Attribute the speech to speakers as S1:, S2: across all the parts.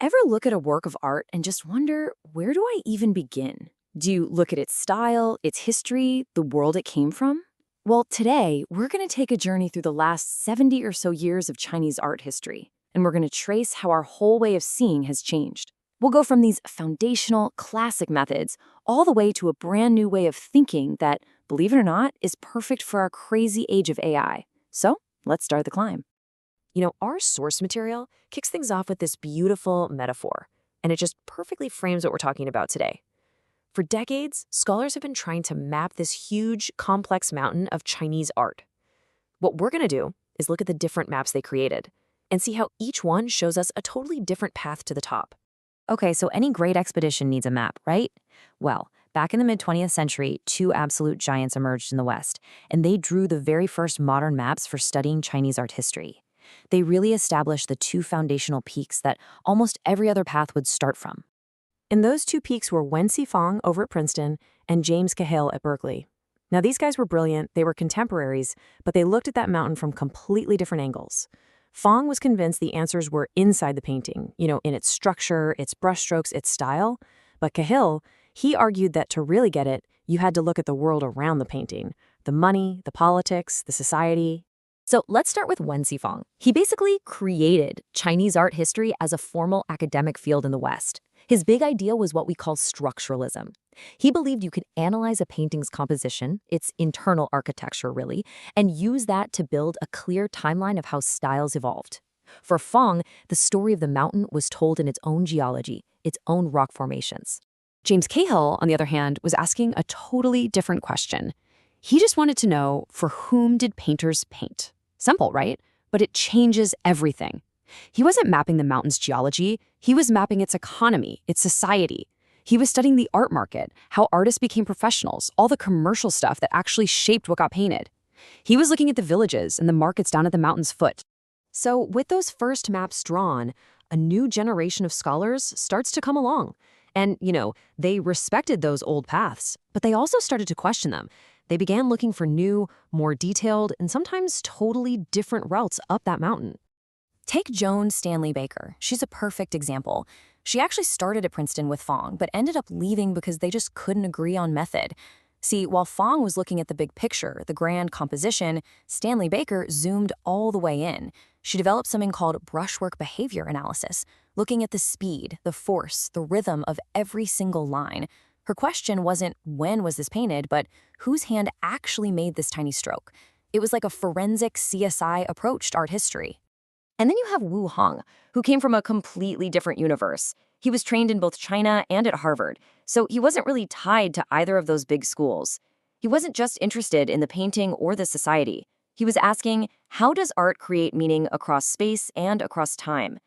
S1: Ever look at a work of art and just wonder, where do I even begin? Do you look at its style, its history, the world it came from? Well, today, we're going to take a journey through the last 70 or so years of Chinese art history, and we're going to trace how our whole way of seeing has changed. We'll go from these foundational, classic methods all the way to a brand new way of thinking that, believe it or not, is perfect for our crazy age of AI. So, let's start the climb.
S2: Our source material kicks things off with this beautiful metaphor, and it just perfectly frames what we're talking about today. For decades, scholars have been trying to map this huge, complex mountain of Chinese art. What we're going to do is look at the different maps they created and see how each one shows us a totally different path to the top.
S3: Okay, so any great expedition needs a map, right? Well, back in the mid-20th century, two absolute giants emerged in the West, and they drew the very first modern maps for studying Chinese art history. They really established the two foundational peaks that almost every other path would start from.
S2: And those two peaks were Wen Xifang over at Princeton and James Cahill at Berkeley. Now, these guys were brilliant, they were contemporaries, but they looked at that mountain from completely different angles. Fang was convinced the answers were inside the painting, in its structure, its brushstrokes, its style. But Cahill, he argued that to really get it, you had to look at the world around the painting, the money, the politics, the society.
S3: So let's start with Wen Xifang. He basically created Chinese art history as a formal academic field in the West. His big idea was what we call structuralism. He believed you could analyze a painting's composition, its internal architecture really, and use that to build a clear timeline of how styles evolved. For Fang, the story of the mountain was told in its own geology, its own rock formations.
S4: James Cahill, on the other hand, was asking a totally different question. He just wanted to know, for whom did painters paint? Simple, right? But it changes everything. He wasn't mapping the mountain's geology, he was mapping its economy, its society. He was studying the art market, how artists became professionals, all the commercial stuff that actually shaped what got painted. He was looking at the villages and the markets down at the mountain's foot.
S2: So with those first maps drawn, a new generation of scholars starts to come along. And, they respected those old paths, but they also started to question them. They began looking for new, more detailed, and sometimes totally different routes up that mountain.
S1: Take Joan Stanley Baker. She's a perfect example. She actually started at Princeton with Fang, but ended up leaving because they just couldn't agree on method. See, while Fang was looking at the big picture, the grand composition, Stanley Baker zoomed all the way in. She developed something called brushwork behavior analysis, looking at the speed, the force, the rhythm of every single line. Her question wasn't, when was this painted, but whose hand actually made this tiny stroke? It was like a forensic CSI approach to art history. And then you have Wu Hong, who came from a completely different universe. He was trained in both China and at Harvard, so he wasn't really tied to either of those big schools. He wasn't just interested in the painting or the society. He was asking, how does art create meaning across space and across time?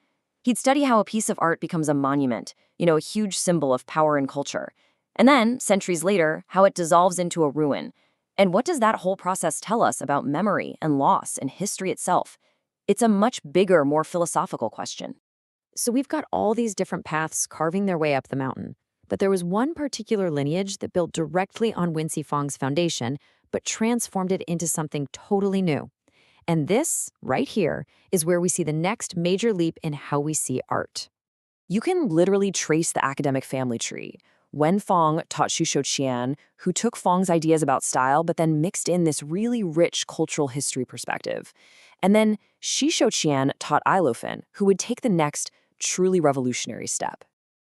S1: He'd study how a piece of art becomes a monument, a huge symbol of power and culture. And then, centuries later, how it dissolves into a ruin. And what does that whole process tell us about memory and loss and history itself? It's a much bigger, more philosophical question.
S2: So we've got all these different paths carving their way up the mountain. But there was one particular lineage that built directly on Wen Xifang's foundation, but transformed it into something totally new. And this, right here, is where we see the next major leap in how we see art.
S1: You can literally trace the academic family tree. Wen Fang taught Xu Shouqian, who took Fang's ideas about style but then mixed in this really rich cultural history perspective. And then Shi Shouqian taught Ailofen, who would take the next truly revolutionary step.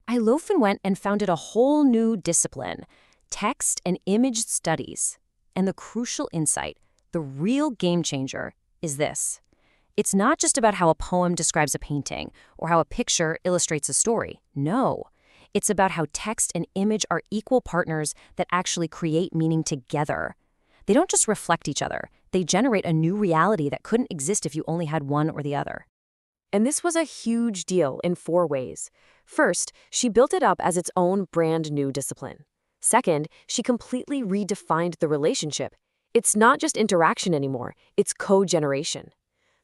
S3: Ailofen went and founded a whole new discipline, text and image studies. And the crucial insight, the real game changer, is this. It's not just about how a poem describes a painting or how a picture illustrates a story. No. It's about how text and image are equal partners that actually create meaning together. They don't just reflect each other. They generate a new reality that couldn't exist if you only had one or the other.
S2: And this was a huge deal in 4 ways. First, she built it up as its own brand new discipline. Second, she completely redefined the relationship. It's not just interaction anymore, it's co-generation.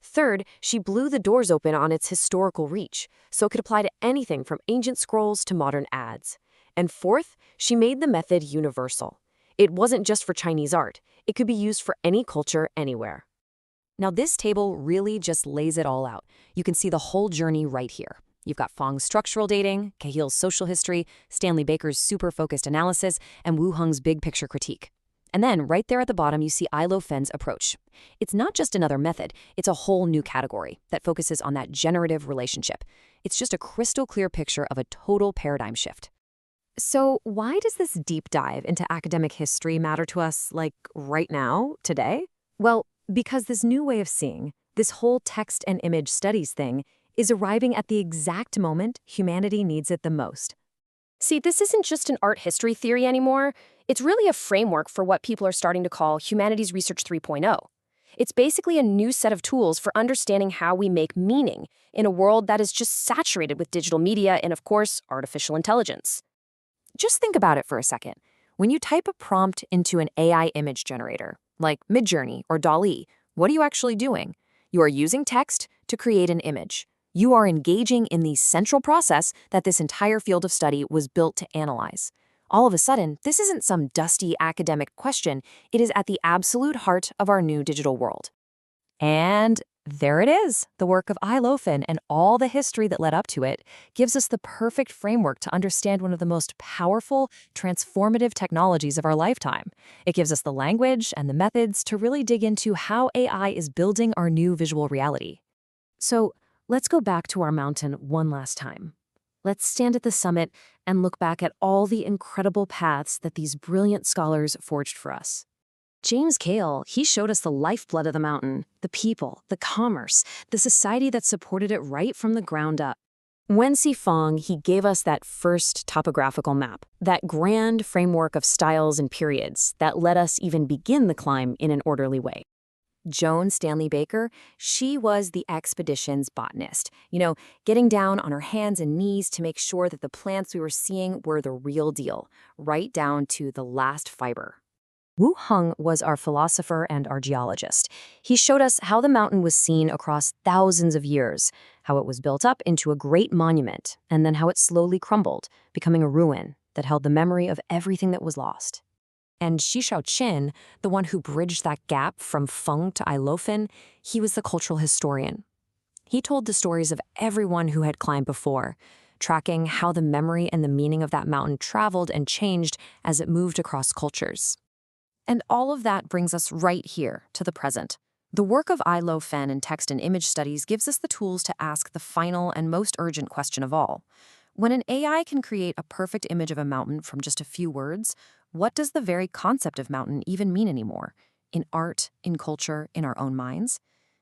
S2: Third, she blew the doors open on its historical reach, so it could apply to anything from ancient scrolls to modern ads. And fourth, she made the method universal. It wasn't just for Chinese art. It could be used for any culture, anywhere.
S3: Now, this table really just lays it all out. You can see the whole journey right here. You've got Fong's structural dating, Cahill's social history, Stanley Baker's super-focused analysis, and Wu Heng's big-picture critique. And then, right there at the bottom, you see Lo Fen's approach. It's not just another method, it's a whole new category that focuses on that generative relationship. It's just a crystal-clear picture of a total paradigm shift.
S2: So why does this deep dive into academic history matter to us, like, right now, today? Well, because this new way of seeing, this whole text and image studies thing, is arriving at the exact moment humanity needs it the most.
S5: See, this isn't just an art history theory anymore. It's really a framework for what people are starting to call humanities research 3.0. It's basically a new set of tools for understanding how we make meaning in a world that is just saturated with digital media and, of course, artificial intelligence.
S1: Just think about it for a second. When you type a prompt into an AI image generator, like Midjourney or DALL-E, what are you actually doing? You are using text to create an image. You are engaging in the central process that this entire field of study was built to analyze. All of a sudden, this isn't some dusty academic question. It is at the absolute heart of our new digital world. And there it is. The work of Lo Fen and all the history that led up to it gives us the perfect framework to understand one of the most powerful, transformative technologies of our lifetime. It gives us the language and the methods to really dig into how AI is building our new visual reality.
S2: So let's go back to our mountain one last time. Let's stand at the summit and look back at all the incredible paths that these brilliant scholars forged for us. James Cahill, he showed us the lifeblood of the mountain, the people, the commerce, the society that supported it right from the ground up. Wenxi Fong, he gave us that first topographical map, that grand framework of styles and periods that let us even begin the climb in an orderly way.
S1: Joan Stanley Baker, she was the expedition's botanist. Getting down on her hands and knees to make sure that the plants we were seeing were the real deal, right down to the last fiber.
S3: Wu Heng was our philosopher and our geologist. He showed us how the mountain was seen across thousands of years, how it was built up into a great monument, and then how it slowly crumbled, becoming a ruin that held the memory of everything that was lost.
S1: And Xishao Qin, the one who bridged that gap from Feng to Lo Fen, he was the cultural historian. He told the stories of everyone who had climbed before, tracking how the memory and the meaning of that mountain traveled and changed as it moved across cultures. And all of that brings us right here to the present. The work of Lo Fen in text and image studies gives us the tools to ask the final and most urgent question of all. When an AI can create a perfect image of a mountain from just a few words, what does the very concept of mountain even mean anymore? In art, in culture, in our own minds?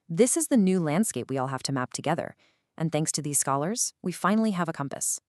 S1: This is the new landscape we all have to map together. And thanks to these scholars, we finally have a compass.